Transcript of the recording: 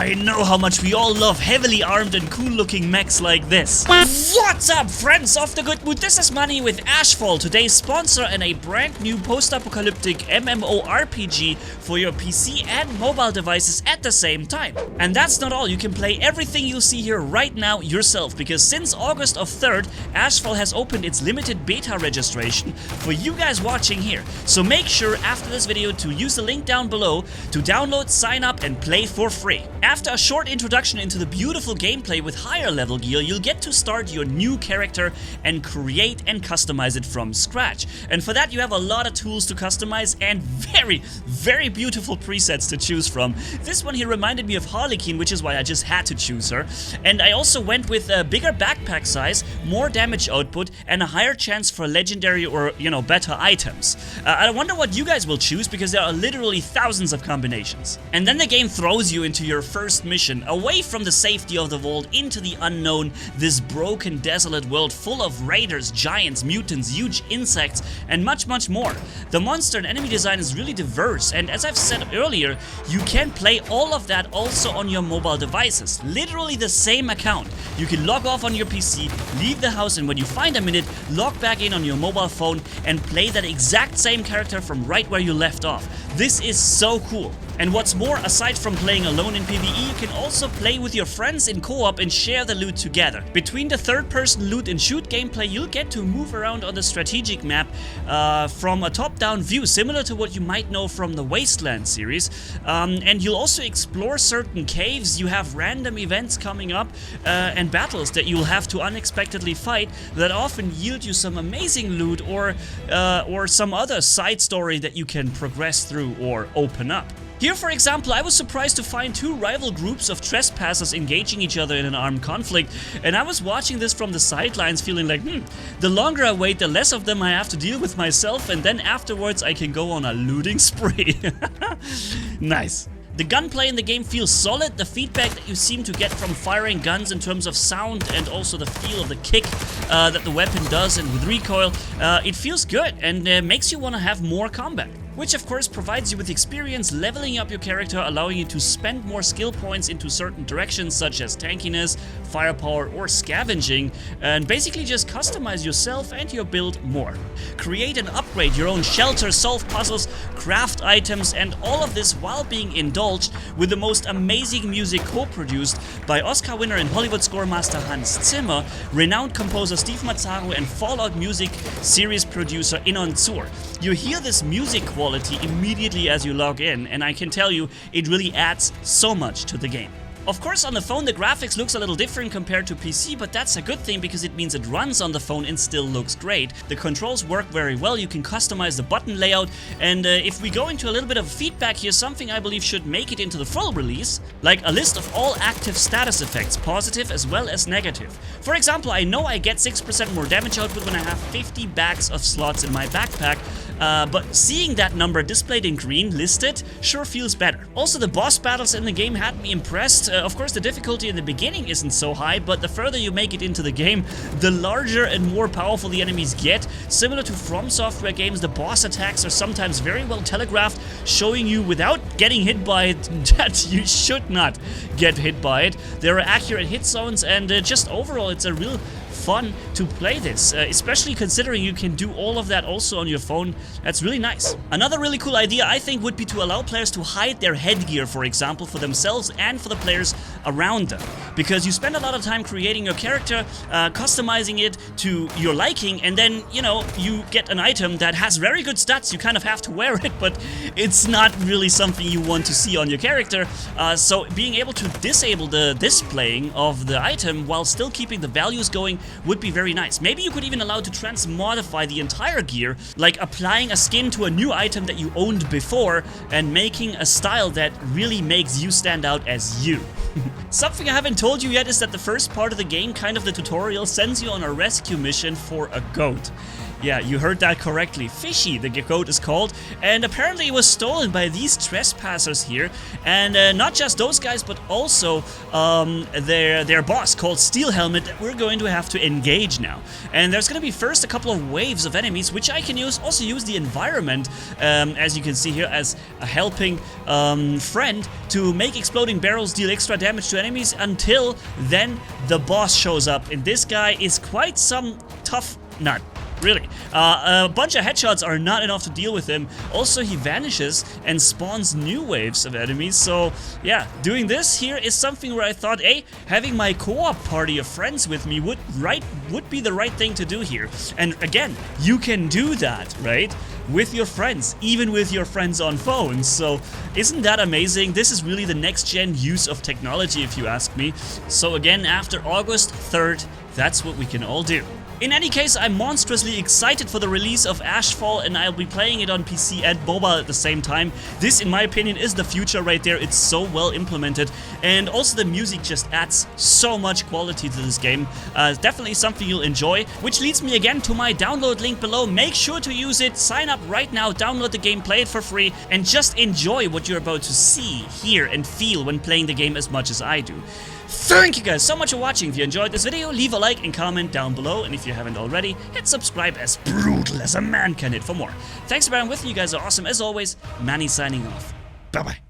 I know how much we all love heavily armed and cool looking mechs like this. What's up, friends of the good mood? This is Manni with Ashfall, today's sponsor and a brand new post-apocalyptic MMORPG for your PC and mobile devices at the same time. And that's not all, you can play everything you'll see here right now yourself, because since August 3rd, Ashfall has opened its limited beta registration for you guys watching here. So make sure after this video to use the link down below to download, sign up and play for free. After a short introduction into the beautiful gameplay with higher level gear, you'll get to start your new character and create and customize it from scratch. And for that you have a lot of tools to customize and very beautiful presets to choose from. This one here reminded me of Harlequin, which is why I just had to choose her. And I also went with a bigger backpack size, more damage output and a higher chance for legendary or, better items. I wonder what you guys will choose, because there are literally thousands of combinations. And then the game throws you into your first mission, away from the safety of the vault into the unknown, this broken, desolate world full of raiders, giants, mutants, huge insects, and much more. The monster and enemy design is really diverse, and as I've said earlier, you can play all of that also on your mobile devices. Literally the same account. You can log off on your PC, leave the house, and when you find a minute, log back in on your mobile phone and play that exact same character from right where you left off. This is so cool. And what's more, aside from playing alone in PvE, you can also play with your friends in co-op and share the loot together. Between the third-person loot and shoot gameplay, you'll get to move around on the strategic map from a top-down view, similar to what you might know from the Wasteland series. And you'll also explore certain caves. You have random events coming up and battles that you'll have to unexpectedly fight that often yield you some amazing loot or some other side story that you can progress through or open up. Here, for example, I was surprised to find two rival groups of trespassers engaging each other in an armed conflict, and I was watching this from the sidelines feeling like, the longer I wait, the less of them I have to deal with myself, and then afterwards I can go on a looting spree. Nice. The gunplay in the game feels solid. The feedback that you seem to get from firing guns in terms of sound and also the feel of the kick that the weapon does, and with recoil, it feels good and makes you want to have more combat. Which of course provides you with experience leveling up your character, allowing you to spend more skill points into certain directions such as tankiness, firepower or scavenging, and basically just customize yourself and your build more. Create and upgrade your own shelter, solve puzzles, craft items, and all of this while being indulged with the most amazing music co-produced by Oscar winner and Hollywood score master Hans Zimmer, renowned composer Steve Mazzaro, and Fallout music series producer Inon Zur. You hear this music quality immediately as you log in, and I can tell you it really adds so much to the game. Of course, on the phone the graphics looks a little different compared to PC, but that's a good thing because it means it runs on the phone and still looks great. The controls work very well, you can customize the button layout, and if we go into a little bit of feedback here, something I believe should make it into the full release, like a list of all active status effects, positive as well as negative. For example, I know I get 6% more damage output when I have 50 bags of slots in my backpack, but seeing that number displayed in green listed sure feels better. Also, the boss battles in the game had me impressed. Of course, the difficulty in the beginning isn't so high, but the further you make it into the game, the larger and more powerful the enemies get. Similar to From Software games, the boss attacks are sometimes very well telegraphed, showing you without getting hit by it that you should not get hit by it. There are accurate hit zones, and just overall it's a real fun to play this, especially considering you can do all of that also on your phone. That's really nice. Another really cool idea I think would be to allow players to hide their headgear, for example, for themselves and for the players around them, because you spend a lot of time creating your character, customizing it to your liking, and then you get an item that has very good stats. You kind of have to wear it, but it's not really something you want to see on your character, so being able to disable the displaying of the item while still keeping the values going would be very nice. Maybe you could even allow to transmodify the entire gear, like applying a skin to a new item that you owned before and making a style that really makes you stand out as you. Something I haven't told you yet is that the first part of the game, kind of the tutorial, sends you on a rescue mission for a goat. Yeah, you heard that correctly. Fishy, the goat is called, and apparently it was stolen by these trespassers here. And not just those guys, but also their boss called Steel Helmet that we're going to have to engage now. And there's going to be first a couple of waves of enemies, which I can also use the environment, as you can see here, as a helping friend to make exploding barrels deal extra damage to enemies until then the boss shows up. And this guy is quite some tough nut. Really. A bunch of headshots are not enough to deal with him. Also, he vanishes and spawns new waves of enemies. So, yeah, doing this here is something where I thought, hey, having my co-op party of friends with me would be the right thing to do here. And again, you can do that, right? With your friends, even with your friends on phones. So, isn't that amazing? This is really the next-gen use of technology, if you ask me. So again, after August 3rd, that's what we can all do. In any case, I'm monstrously excited for the release of Ashfall, and I'll be playing it on PC and mobile at the same time. This, in my opinion, is the future right there. It's so well implemented, and also the music just adds so much quality to this game. Definitely something you'll enjoy, which leads me again to my download link below. Make sure to use it, sign up right now, download the game, play it for free, and just enjoy what you're about to see, hear, and feel when playing the game as much as I do. Thank you guys so much for watching. If you enjoyed this video, leave a like and comment down below. And if you haven't already, hit subscribe, as brutal as a man can hit for more. Thanks for bearing with me. You guys are awesome as always. Manni signing off. Bye-bye.